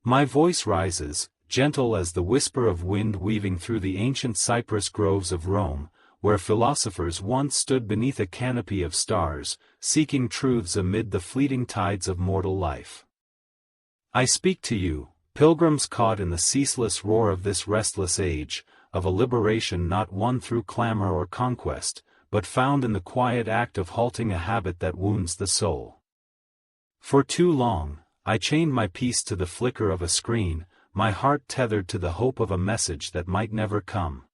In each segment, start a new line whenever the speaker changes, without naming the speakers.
My voice rises, gentle as the whisper of wind weaving through the ancient cypress groves of Rome, where philosophers once stood beneath a canopy of stars, seeking truths amid the fleeting tides of mortal life. I speak to you, pilgrims caught in the ceaseless roar of this restless age, of a liberation not won through clamor or conquest, but found in the quiet act of halting a habit that wounds the soul. For too long, I chained my peace to the flicker of a screen, my heart tethered to the hope of a message that might never come.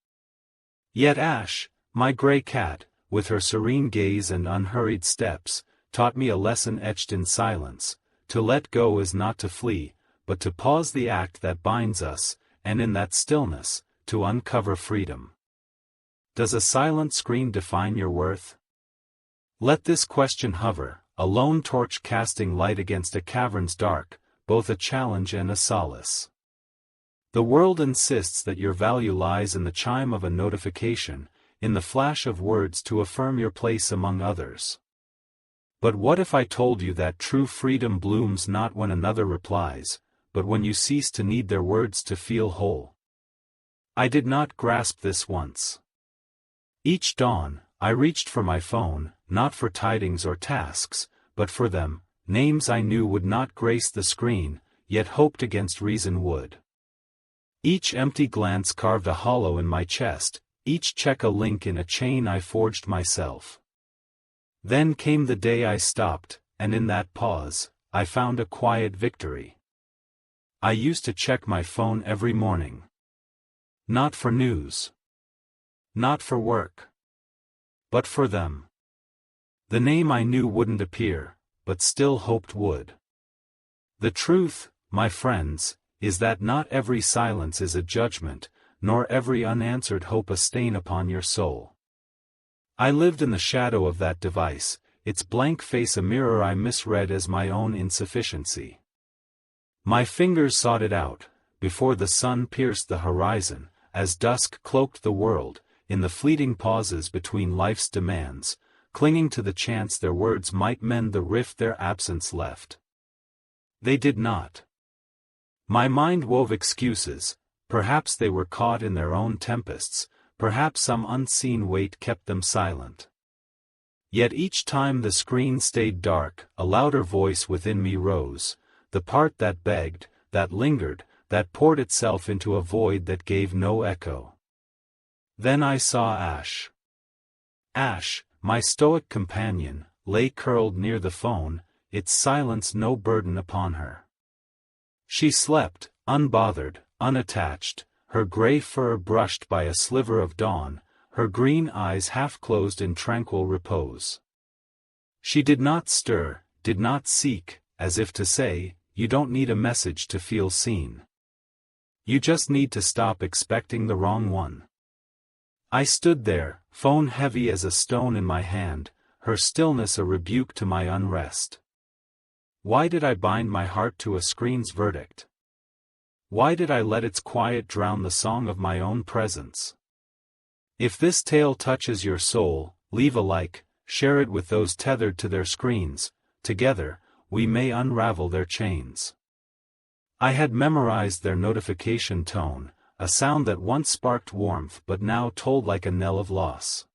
Yet Ash, my gray cat, with her serene gaze and unhurried steps, taught me a lesson etched in silence: to let go is not to flee, but to pause the act that binds us, and in that stillness, to uncover freedom. Does a silent screen define your worth? Let this question hover, a lone torch casting light against a cavern's dark, both a challenge and a solace. The world insists that your value lies in the chime of a notification, in the flash of words to affirm your place among others. But what if I told you that true freedom blooms not when another replies, but when you cease to need their words to feel whole? I did not grasp this once. Each dawn, I reached for my phone, not for tidings or tasks, but for them, names I knew would not grace the screen, yet hoped against reason would. Each empty glance carved a hollow in my chest, each check a link in a chain I forged myself. Then came the day I stopped, and in that pause, I found a quiet victory. I used to check my phone every morning. Not for news. Not for work. But for them. The name I knew wouldn't appear, but still hoped would. The truth, my friends, is that not every silence is a judgment, nor every unanswered hope a stain upon your soul. I lived in the shadow of that device, its blank face a mirror I misread as my own insufficiency. My fingers sought it out, before the sun pierced the horizon, as dusk cloaked the world, in the fleeting pauses between life's demands, clinging to the chance their words might mend the rift their absence left. They did not. My mind wove excuses, perhaps they were caught in their own tempests, perhaps some unseen weight kept them silent. Yet each time the screen stayed dark, a louder voice within me rose, the part that begged, that lingered, that poured itself into a void that gave no echo. Then I saw Ash. Ash, my stoic companion, lay curled near the phone, its silence no burden upon her. She slept, unbothered, unattached, her gray fur brushed by a sliver of dawn, her green eyes half-closed in tranquil repose. She did not stir, did not seek, as if to say, you don't need a message to feel seen. You just need to stop expecting the wrong one. I stood there, phone heavy as a stone in my hand, her stillness a rebuke to my unrest. Why did I bind my heart to a screen's verdict? Why did I let its quiet drown the song of my own presence? If this tale touches your soul, leave a like, share it with those tethered to their screens. Together, we may unravel their chains. I had memorized their notification tone, a sound that once sparked warmth but now told like a knell of loss.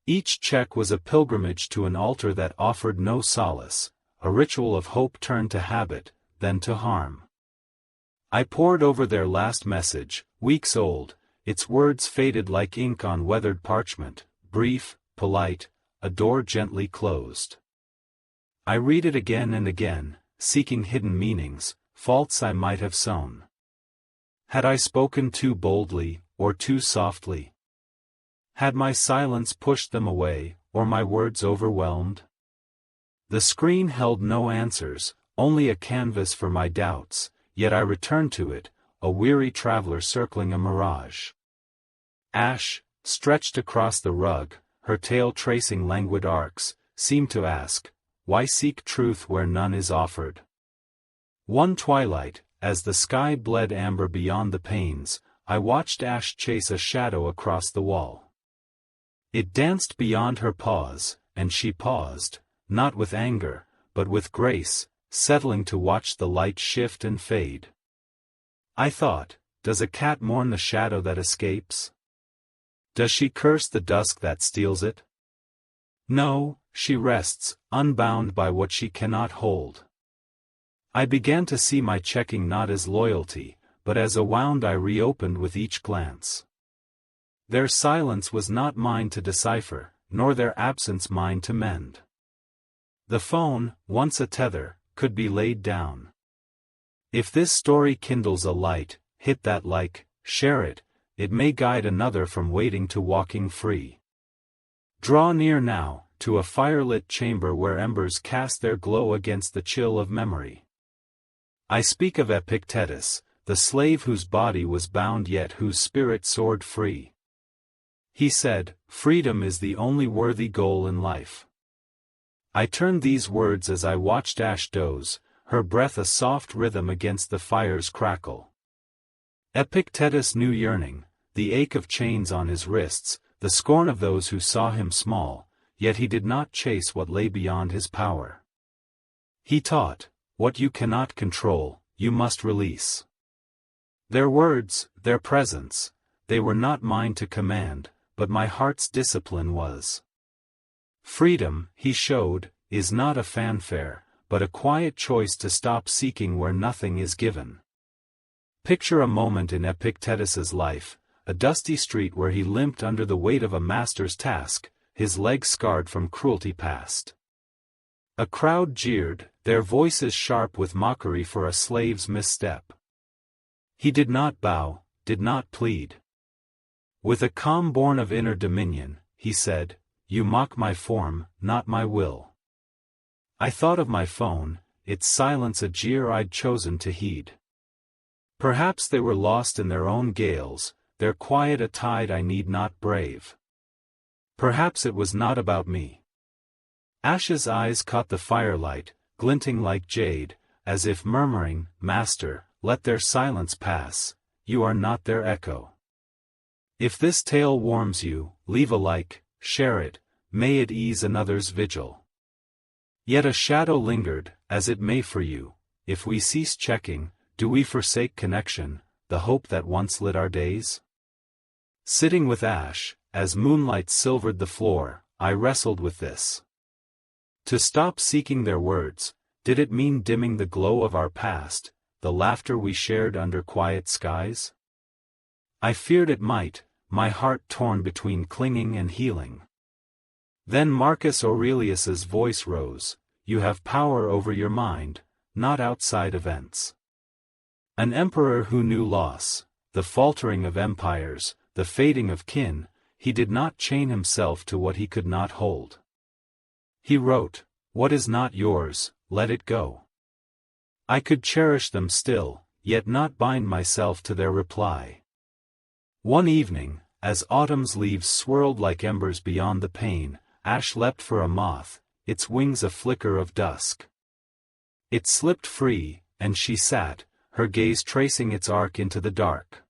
Each check was a pilgrimage to an altar that offered no solace, a ritual of hope turned to habit, then to harm. I pored over their last message, weeks old, its words faded like ink on weathered parchment, brief, polite, a door gently closed. I read it again and again, seeking hidden meanings, faults I might have sown. Had I spoken too boldly, or too softly? Had my silence pushed them away, or my words overwhelmed? The screen held no answers, only a canvas for my doubts, yet I returned to it, a weary traveler circling a mirage. Ash, stretched across the rug, her tail tracing languid arcs, seemed to ask, why seek truth where none is offered? One twilight, as the sky bled amber beyond the panes, I watched Ash chase a shadow across the wall. It danced beyond her pause, and she paused, not with anger, but with grace, settling to watch the light shift and fade. I thought, does a cat mourn the shadow that escapes? Does she curse the dusk that steals it? No, she rests, unbound by what she cannot hold. I began to see my checking not as loyalty, but as a wound I reopened with each glance. Their silence was not mine to decipher, nor their absence mine to mend. The phone, once a tether, could be laid down. If this story kindles a light, hit that like, share it, it may guide another from waiting to walking free. Draw near now, to a firelit chamber where embers cast their glow against the chill of memory. I speak of Epictetus, the slave whose body was bound yet whose spirit soared free. He said, freedom is the only worthy goal in life. I turned these words as I watched Ash doze, her breath a soft rhythm against the fire's crackle. Epictetus knew yearning, the ache of chains on his wrists, the scorn of those who saw him small, yet he did not chase what lay beyond his power. He taught, what you cannot control, you must release. Their words, their presence, they were not mine to command, but my heart's discipline was. Freedom, he showed, is not a fanfare, but a quiet choice to stop seeking where nothing is given. Picture a moment in Epictetus's life, a dusty street where he limped under the weight of a master's task, his legs scarred from cruelty past. A crowd jeered, their voices sharp with mockery for a slave's misstep. He did not bow, did not plead. With a calm born of inner dominion, he said, you mock my form, not my will. I thought of my phone, its silence a jeer I'd chosen to heed. Perhaps they were lost in their own gales, their quiet a tide I need not brave. Perhaps it was not about me. Ash's eyes caught the firelight, glinting like jade, as if murmuring, Master, let their silence pass, you are not their echo. If this tale warms you, leave a like, share it, may it ease another's vigil. Yet a shadow lingered, as it may for you, if we cease checking, do we forsake connection, the hope that once lit our days? Sitting with Ash, as moonlight silvered the floor, I wrestled with this. To stop seeking their words, did it mean dimming the glow of our past, the laughter we shared under quiet skies? I feared it might, my heart torn between clinging and healing. Then Marcus Aurelius's voice rose, you have power over your mind, not outside events. An emperor who knew loss, the faltering of empires, the fading of kin, he did not chain himself to what he could not hold. He wrote, what is not yours, let it go. I could cherish them still, yet not bind myself to their reply. One evening, as autumn's leaves swirled like embers beyond the pane, Ash leapt for a moth, its wings a flicker of dusk. It slipped free, and she sat, her gaze tracing its arc into the dark.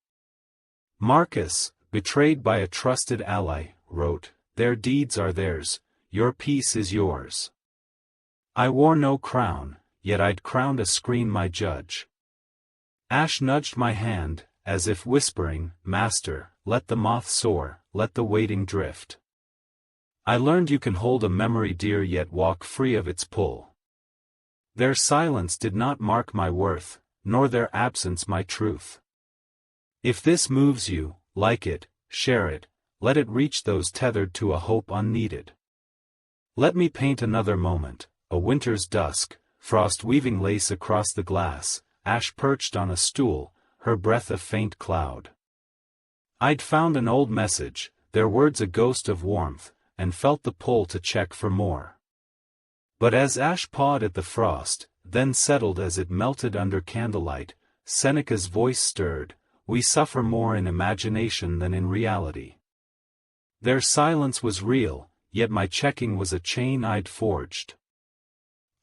Marcus, betrayed by a trusted ally, wrote, their deeds are theirs, your peace is yours. I wore no crown, yet I'd crowned a screen my judge. Ash nudged my hand, as if whispering, Master, let the moth soar, let the waiting drift. I learned you can hold a memory dear yet walk free of its pull. Their silence did not mark my worth, nor their absence my truth. If this moves you, like it, share it, let it reach those tethered to a hope unneeded. Let me paint another moment, a winter's dusk, frost weaving lace across the glass, Ash perched on a stool, her breath a faint cloud. I'd found an old message, their words a ghost of warmth, and felt the pull to check for more. But as Ash pawed at the frost, then settled as it melted under candlelight, Seneca's voice stirred, we suffer more in imagination than in reality. Their silence was real, yet my checking was a chain I'd forged.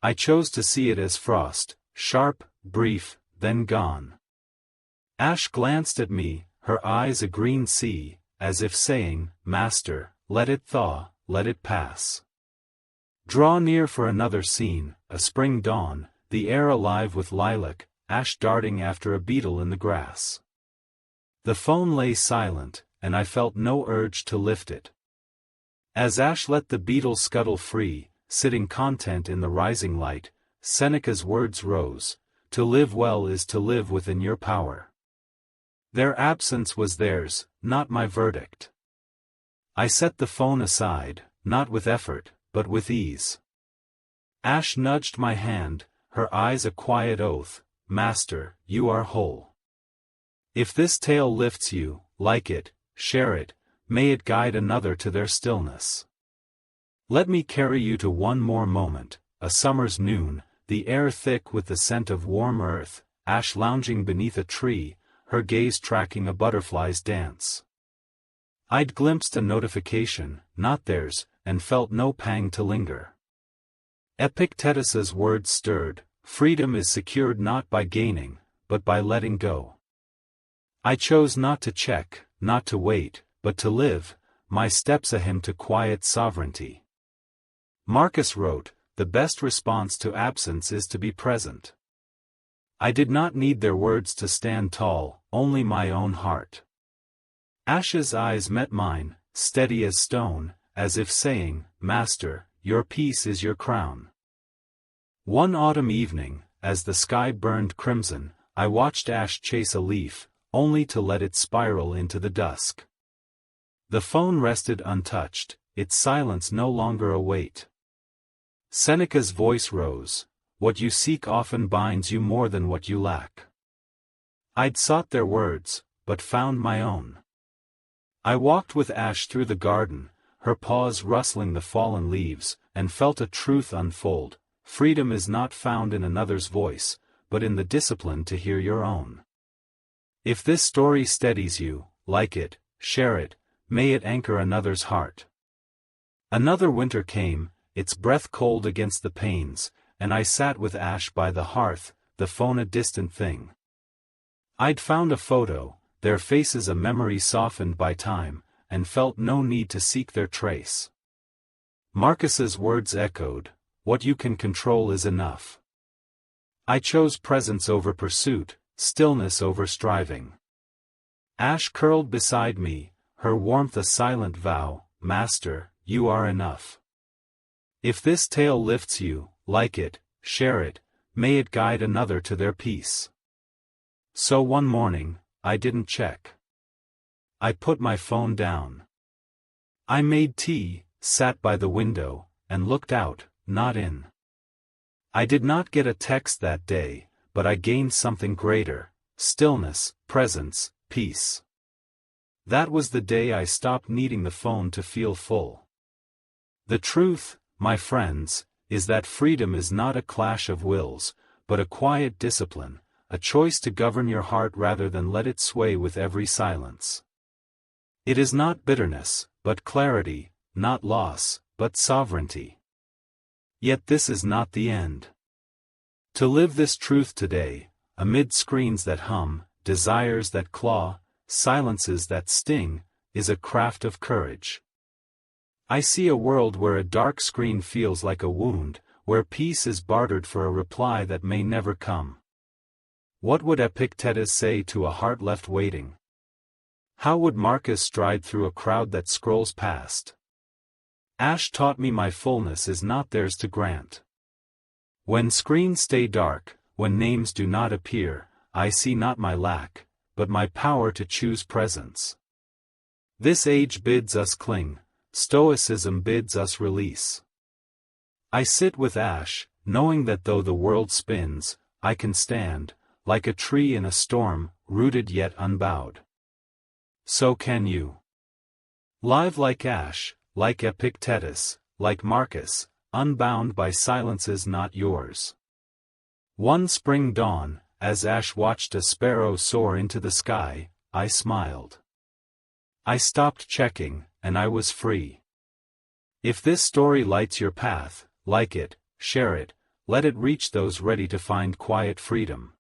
I chose to see it as frost, sharp, brief, then gone. Ash glanced at me, her eyes a green sea, as if saying, Master, let it thaw, let it pass. Draw near for another scene, a spring dawn, the air alive with lilac, ash darting after a beetle in the grass. The phone lay silent, and I felt no urge to lift it. As ash let the beetle scuttle free, sitting content in the rising light, Seneca's words rose, "To live well is to live within your power." Their absence was theirs, not my verdict. I set the phone aside, not with effort, but with ease. Ash nudged my hand, her eyes a quiet oath, "Master, you are whole. If this tale lifts you, like it, share it, may it guide another to their stillness. Let me carry you to one more moment, a summer's noon, the air thick with the scent of warm earth, Ash lounging beneath a tree, her gaze tracking a butterfly's dance. I'd glimpsed a notification, not theirs, and felt no pang to linger. Epictetus's words stirred, "Freedom is secured not by gaining, but by letting go." I chose not to check, not to wait, but to live, my steps a hymn to quiet sovereignty. Marcus wrote, "The best response to absence is to be present." I did not need their words to stand tall, only my own heart. Ash's eyes met mine, steady as stone, as if saying, "Master, your peace is your crown." One autumn evening, as the sky burned crimson, I watched Ash chase a leaf, only to let it spiral into the dusk. The phone rested untouched, its silence no longer a weight. Seneca's voice rose, "What you seek often binds you more than what you lack." I'd sought their words, but found my own. I walked with Ash through the garden, her paws rustling the fallen leaves, and felt a truth unfold: freedom is not found in another's voice, but in the discipline to hear your own. If this story steadies you, like it, share it, may it anchor another's heart. Another winter came, its breath cold against the panes, and I sat with Ash by the hearth, the phone a distant thing. I'd found a photo, their faces a memory softened by time, and felt no need to seek their trace. Marcus's words echoed, "What you can control is enough." I chose presence over pursuit, stillness over striving. Ash curled beside me, her warmth a silent vow, "Master, you are enough. If this tale lifts you, like it, share it, may it guide another to their peace." So one morning, I didn't check. I put my phone down. I made tea, sat by the window, and looked out, not in. I did not get a text that day, but I gained something greater: stillness, presence, peace. That was the day I stopped needing the phone to feel full. The truth, my friends, is that freedom is not a clash of wills, but a quiet discipline, a choice to govern your heart rather than let it sway with every silence. It is not bitterness, but clarity, not loss, but sovereignty. Yet this is not the end. To live this truth today, amid screens that hum, desires that claw, silences that sting, is a craft of courage. I see a world where a dark screen feels like a wound, where peace is bartered for a reply that may never come. What would Epictetus say to a heart left waiting? How would Marcus stride through a crowd that scrolls past? Ash taught me my fullness is not theirs to grant. When screens stay dark, when names do not appear, I see not my lack, but my power to choose presence. This age bids us cling, stoicism bids us release. I sit with Ash, knowing that though the world spins, I can stand, like a tree in a storm, rooted yet unbowed. So can you. Live like Ash, like Epictetus, like Marcus, unbound by silences not yours. One spring dawn, as Ash watched a sparrow soar into the sky, I smiled. I stopped checking, and I was free. If this story lights your path, like it, share it, let it reach those ready to find quiet freedom.